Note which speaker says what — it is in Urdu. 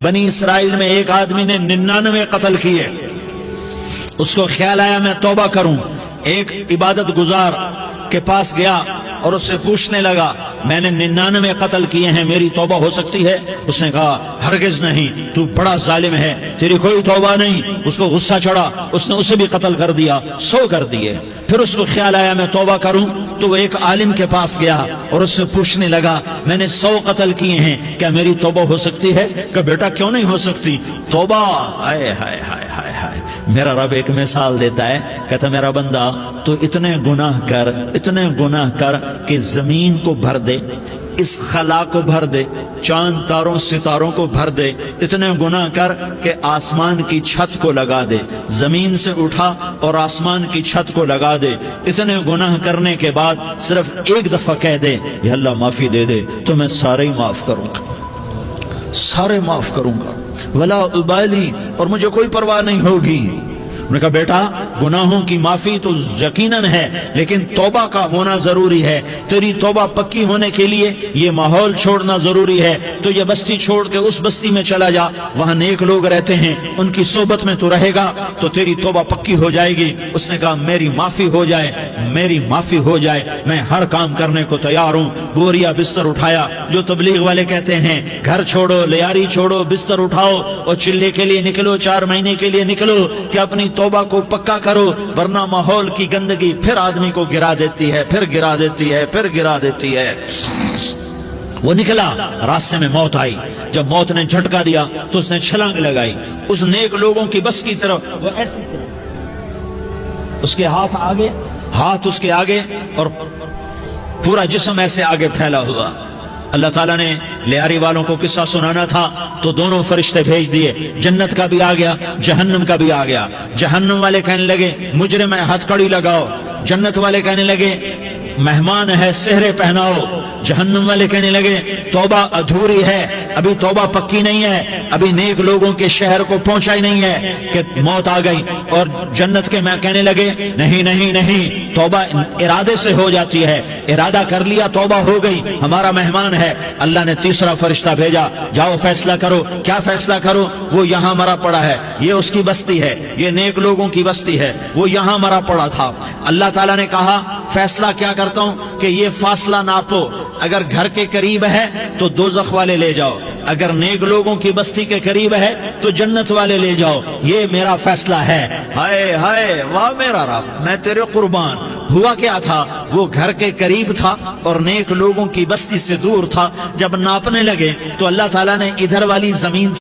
Speaker 1: بنی اسرائیل میں ایک آدمی نے 99 قتل کیے. اس کو خیال آیا میں توبہ کروں. ایک عبادت گزار کے پاس گیا اور اس سے پوچھنے لگا میں نے 99 قتل کیے ہیں، میری توبہ ہو سکتی ہے؟ اس نے کہا ہرگز نہیں، تو بڑا ظالم ہے، تیری کوئی توبہ نہیں. اس کو غصہ چڑھا، اس نے اسے بھی قتل کر دیا، 100 کر دیے. پھر اس کو خیال آیا میں توبہ کروں تو وہ ایک عالم کے پاس گیا اور اس سے پوچھنے لگا میں نے 100 قتل کیے ہیں، کیا میری توبہ ہو سکتی ہے؟ کہ بیٹا کیوں نہیں ہو سکتی توبہ؟ ہائے ہائے ہائے ہائے ہائے. میرا رب ایک مثال دیتا ہے، کہتا میرا بندہ تو اتنے گناہ کر کہ زمین کو بھر دے، اس خلا کو بھر دے، چاند تاروں ستاروں کو بھر دے، اتنے گناہ کر کہ آسمان کی چھت کو لگا دے، زمین سے اٹھا اور آسمان کی چھت کو لگا دے. اتنے گناہ کرنے کے بعد صرف ایک دفعہ کہہ دے یا اللہ معافی دے دے تو میں سارے ہی معاف کروں گا، سارے معاف کروں گا، ولا ابالی، اور مجھے کوئی پرواہ نہیں ہوگی. انہوں نے کہا بیٹا گناہوں کی معافی تو یقیناً ہے لیکن توبہ کا ہونا ضروری ہے. تیری توبہ پکی ہونے کے لیے یہ ماحول چھوڑنا ضروری ہے. تو یہ بستی چھوڑ کے اس بستی میں چلا جا، وہاں نیک لوگ رہتے ہیں، ان کی صحبت میں تو رہے گا تو تیری توبہ پکی ہو جائے گی. اس نے کہا میری معافی ہو جائے، میری معافی ہو جائے، میں ہر کام کرنے کو تیار ہوں. بوریا بستر اٹھایا، جو تبلیغ والے کہتے ہیں گھر چھوڑو، لیاری چھوڑو، بستر اٹھاؤ اور چلے کے لیے نکلو، 4 مہینے کے لیے نکلو کہ اپنی توبہ کو پکا کرو، ورنہ ماحول کی گندگی پھر آدمی کو گرا دیتی ہے، پھر گرا دیتی ہے، پھر گرا دیتی ہے. وہ نکلا، راستے میں موت آئی. جب موت نے جھٹکا دیا تو اس نے چھلانگ لگائی اس نیک لوگوں کی بس کی طرف. وہ ایسے اس کے ہاتھ اس کے آگے اور پورا جسم ایسے آگے پھیلا ہوا. اللہ تعالیٰ نے لیاری والوں کو قصہ سنانا تھا تو دونوں فرشتے بھیج دیے، جنت کا بھی آ گیا، جہنم کا بھی آ گیا. جہنم والے کہنے لگے مجرم ہے ہتھ کڑی لگاؤ، جنت والے کہنے لگے مہمان ہے سہرے پہناؤ. جہنم والے کہنے لگے توبہ ادھوری ہے، ابھی توبہ پکی نہیں ہے، ابھی نیک لوگوں کے شہر کو پہنچا ہی نہیں ہے کہ موت آ گئی. اور جنت کے میں کہنے لگے نہیں نہیں نہیں، توبہ ارادے سے ہو جاتی ہے، ارادہ کر لیا توبہ ہو گئی، ہمارا مہمان ہے. اللہ نے تیسرا فرشتہ بھیجا، جاؤ فیصلہ کرو. کیا فیصلہ کرو؟ وہ یہاں مرا پڑا ہے، یہ اس کی بستی ہے، یہ نیک لوگوں کی بستی ہے، وہ یہاں مرا پڑا تھا. اللہ تعالیٰ نے کہا فیصلہ کیا کرتا ہوں کہ یہ فاصلہ ناپو، اگر گھر کے قریب ہے تو دوزخ والے لے جاؤ، اگر نیک لوگوں کی بستی کے قریب ہے تو جنت والے لے جاؤ. یہ میرا فیصلہ ہے. ہائے ہائے واہ میرا رب، میں تیرے قربان. ہوا کیا تھا؟ وہ گھر کے قریب تھا اور نیک لوگوں کی بستی سے دور تھا. جب ناپنے لگے تو اللہ تعالیٰ نے ادھر والی زمین